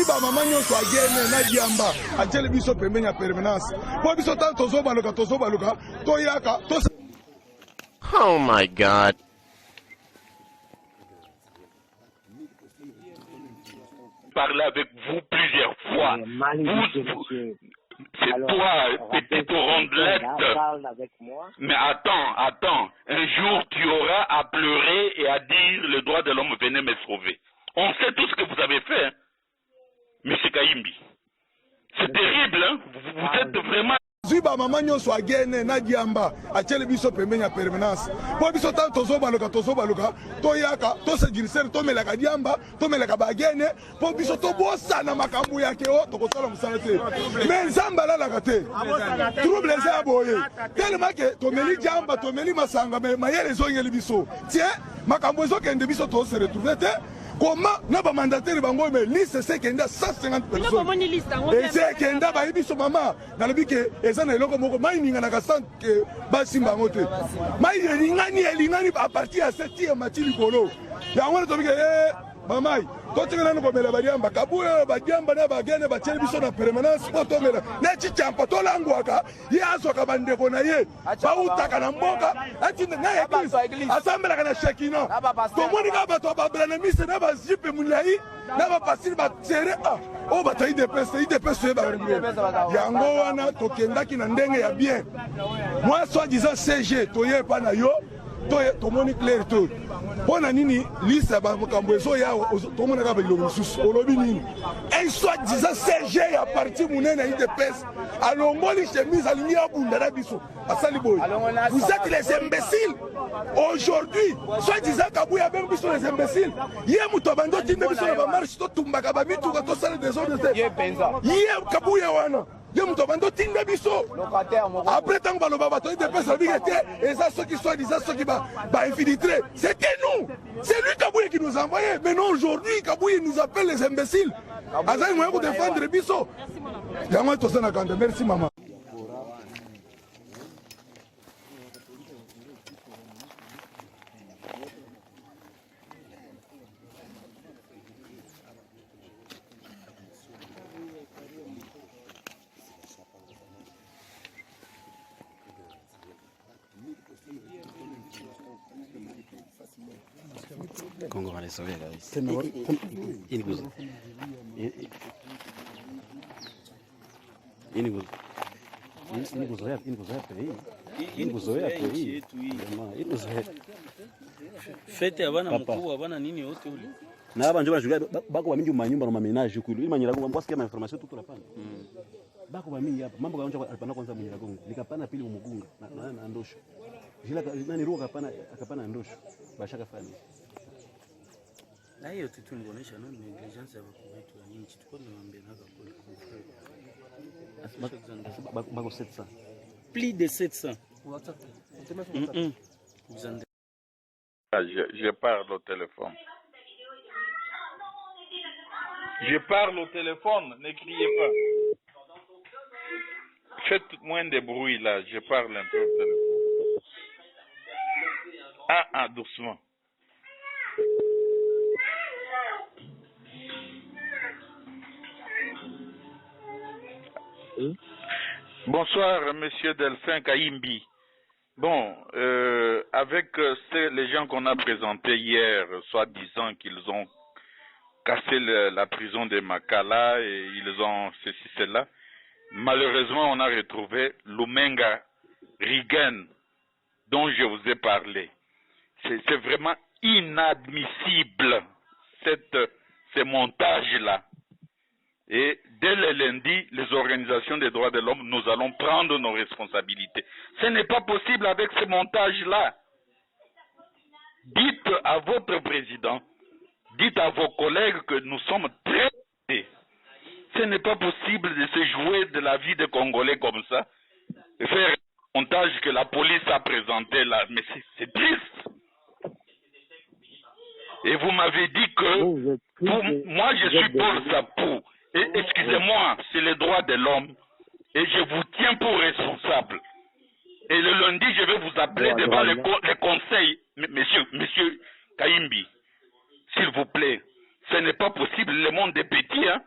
Zuiba mama nyonso agene na diamba atele biso pembeni ya permanence. Po biso tanto zobaluka toyaka to. Oh my God. Parler avec vous plusieurs fois. C'est toi, petite rondelette. Mais attends. Un jour, tu auras à pleurer et à dire le droit de l'homme, venez me sauver. On sait tout ce que vous avez fait, hein, Monsieur Kayimbi. C'est terrible, hein. Vous êtes vraiment... Zuiba mama nyonso agene na diamba atele biso pembeni ya permanence. Po biso tanto zobaluka toyaka to se girisere to melaka diamba to melaka bagene po biso to bosa na makambu yake o to kosala musala te. Mais nzamba la lakate. Trouble za boye. Tellement que to meli diamba to meli masanga mais mayele zongeli biso. Tiens, makambu zo kende biso to se retrouver te. Comment n'a pas mandataire bango mais liste c'est qu'il y a 150 personnes. Et c'est qu'il y a ba biso mama dans le but que ezana eloko moko mai ninga na kasant que basi bango te. Mai elingani à partir à 7e matili kolo. Ya ngona to bike mamai to tingana no komela badiamba kabuyo badiamba na bagene bacheli biso na permanence po to mela na chichampa to langwaka ye azoka bandeko na ye ba utaka na mboka ati na église assemblée kana shekina to moni ka bato ba brana mise na ba jipe mulai na ba pasir ba tere o ba tayi de peste ba yango wana to kendaki na ndenge ya bien moi soit disant CG to ye pa na yo to moni clair tout. Pona nini liste ba makambo ezo ya to mona ka bilo mususu olobi nini et soit disant CG ya parti munene IDPS alongoli chemise alingi abunda na biso asali boy. Vous êtes les imbéciles aujourd'hui soit disant kabuya ben biso les imbéciles ye muto bando tinde biso na ba marche to tumbaka ba mitu ka to sala des ordres ye kabuya wana ye muto bando tinde biso après tant baloba bato IDPS la bigete et ça ceux qui sont disant ceux qui ba infiltrés c'était nous. C'est lui Kabouye qui nous a envoyé. Mais non, aujourd'hui, Kabouye nous appelle les imbéciles. Azaï moyen pour défendre Bisso. Merci maman. Congo va les sauver là. Fete abana mkuu abana nini wote ule. Na aba njo bajuga bako bamingi manyumba na mamenage kule. Ili manyira kongo mbwasikia information tutu lapana. Bako bamingi hapa. Mambo kaonja alipana kwanza manyira kongo. Nikapana pili umugunga na ndosho. Jila nani ruka akapana ndosho. Bashaka fani. Na hiyo tu tunaonesha no negligence ya wetu wa nchi tuko tunaambia naka bako 700. Plus de 700. Je parle au téléphone. Je parle au téléphone, ne criez pas. Faites moins de bruit là, je parle un peu au téléphone. Doucement. Bonsoir, Monsieur Delphin Kayimbi. Bon, avec les gens qu'on a présentés hier, soi-disant qu'ils ont cassé la prison de Makala et ils ont ceci, cela, malheureusement, on a retrouvé Lumenga Rigen, dont je vous ai parlé. C'est vraiment inadmissible, ces montages-là. Et dès le lundi, les organisations des droits de l'homme, nous allons prendre nos responsabilités. Ce n'est pas possible avec ce montage-là. Dites à votre président, dites à vos collègues que nous sommes très... Ce n'est pas possible de se jouer de la vie des Congolais comme ça, et faire un montage que la police a présenté là. Mais c'est triste. Et vous m'avez dit que moi je suis pour ça, pour... Excusez-moi, c'est les droits de l'homme et je vous tiens pour responsable. Et le lundi, je vais vous appeler devant les conseils. Monsieur Kayimbi, s'il vous plaît, ce n'est pas possible, le monde est petit, hein?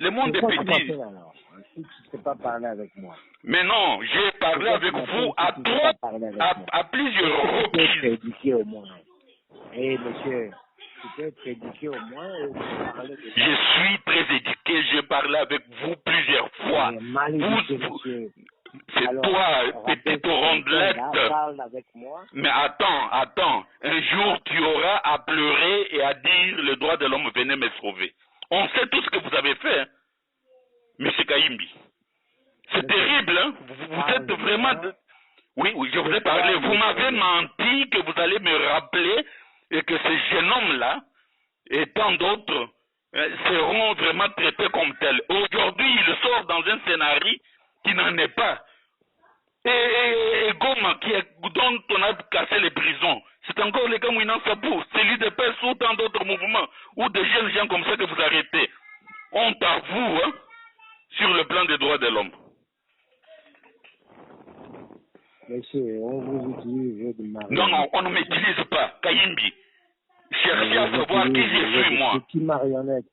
Le monde est petit. Alors, si tu ne sais pas parler avec moi. Mais non, j'ai parlé avec vous à plusieurs Tu peux reprises. t'éduquer au moins. Eh, monsieur, tu peux t'éduquer au moins et parler de Je suis très éduqué, j'ai parlé avec vous plusieurs fois. mal éduqué, monsieur. C'est Alors, toi, petite rondelette. Parle avec moi. Mais attends. Un jour, tu auras à pleurer et à dire le droit de l'homme, venez me sauver. On sait tout ce que vous avez fait, hein, monsieur Kayimbi. C'est terrible, hein. Vous êtes vraiment... Oui, je vous ai parlé. Vous m'avez menti que vous allez me rappeler et que ce jeune homme-là et tant d'autres seront vraiment traités comme tels. Aujourd'hui, il sort dans un scénario qui n'en est pas. Et Goma, dont on a cassé les prisons, c'est encore le cas Mouinan Sapou, celui de PES ou tant d'autres mouvements, ou de jeunes gens comme ça que vous arrêtez. Honte à vous, hein, sur le plan des droits de l'homme. Monsieur, on vous utilise de marionnette. Non, on ne m'utilise pas. Kayimbi, cherchez à savoir qui je suis, moi. Qui marionnette?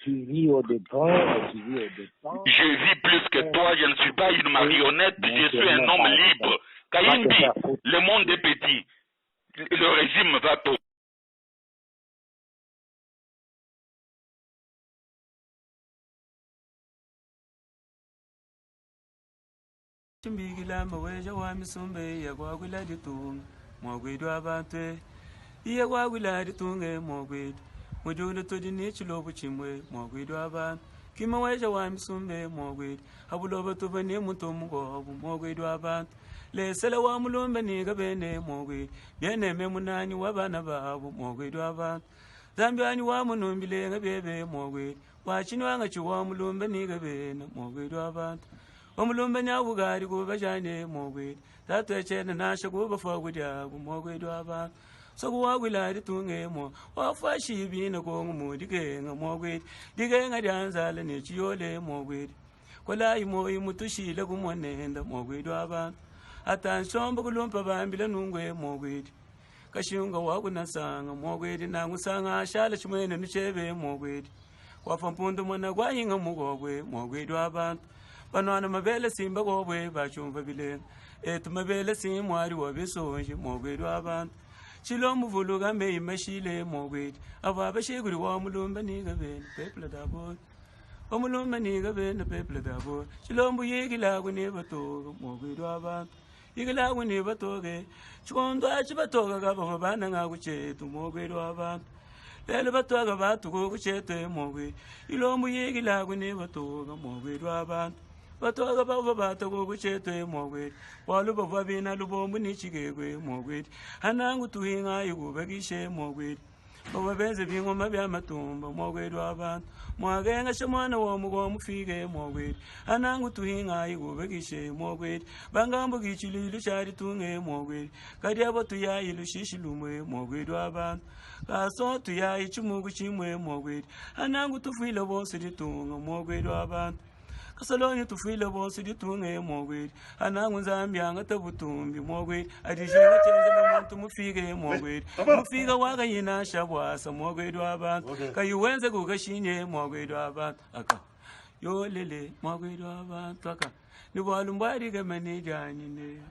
Tu vis au dépens, Je vis plus que toi, je ne suis pas une marionnette, je suis un homme libre. Kayimbi, le monde est petit. Le régime va tomber. Chimbigila maweja wa misumbe ya kwa gwila ditung mogwedu abante iya kwa gwila ditunge mogwedu mujulu todini chilobu chimwe mogwedu abante kima weja wa misumbe mogwedu abuloba tubane mutomugo mogwedu abante lesela wa mulumbe ni gabene mogwedu yene memunani wabana babu mogwedu abante zambiani wa munumbile ngabebe mogwedu wachinwa ngachi wa mulumbe ni gabene mogwedu abante omulumbe nyabugari kubajane mogwe tatwechene nasha kubafa kudya kumogwe dwaba so kuwagwila ritunge mo wafashi bina ko mu dige ngomogwe dige ngadyanzala ne chiyole mogwe kola imo imutushi le kumonenda mogwe dwaba atanshomba kulumpa bambila nungwe mogwe kashunga wakunasanga mogwe nangusanga shala chimwene nuchebe mogwe kwafa mpundu mona gwayinga mugogwe mogwe dwaba Banana mabele simba gobwe bachumva bile etu mabele simwari wabisonje mogwe dwabant chilo muvuluga me imashile mogwe ababa sheguri wa mulumba niga ben people dabo omulumba niga ben people dabo chilo mbuyigila kune bato mogwe dwabant igila kune batoge chikondo achibatoga gaba bana ngakuchetu mogwe dwabant lele batoga batugo kuchete mogwe ilo mbuyigila kune batoga mogwe dwabant batoga bava batago kuchetwe mogwe waluba vabina lubombu nichigegwe mogwe anangu tuhinga yubagishe mogwe obabenze bingoma byamatumba mogwe dwabantu mwagenga shamwana wo mugo mufige mogwe anangu tuhinga yubagishe mogwe bangambo gichililu chari tunge mogwe kadi abo tuyayilu shishilumwe mogwe dwabantu kaso tuyayi chumugu chimwe mogwe anangu tufile bose ditunga mogwe dwabantu kasalonye tufile bose ditunge mogwe anangu nzambya ngatabutumbi mogwe adishinga chenjela muntu mufige mogwe mufiga waga yina shabwasa mogwe dwabantu kayuwenze kugashinye mogwe dwabantu aka yo lele mogwe dwabantu aka ni walumbari gamane janyine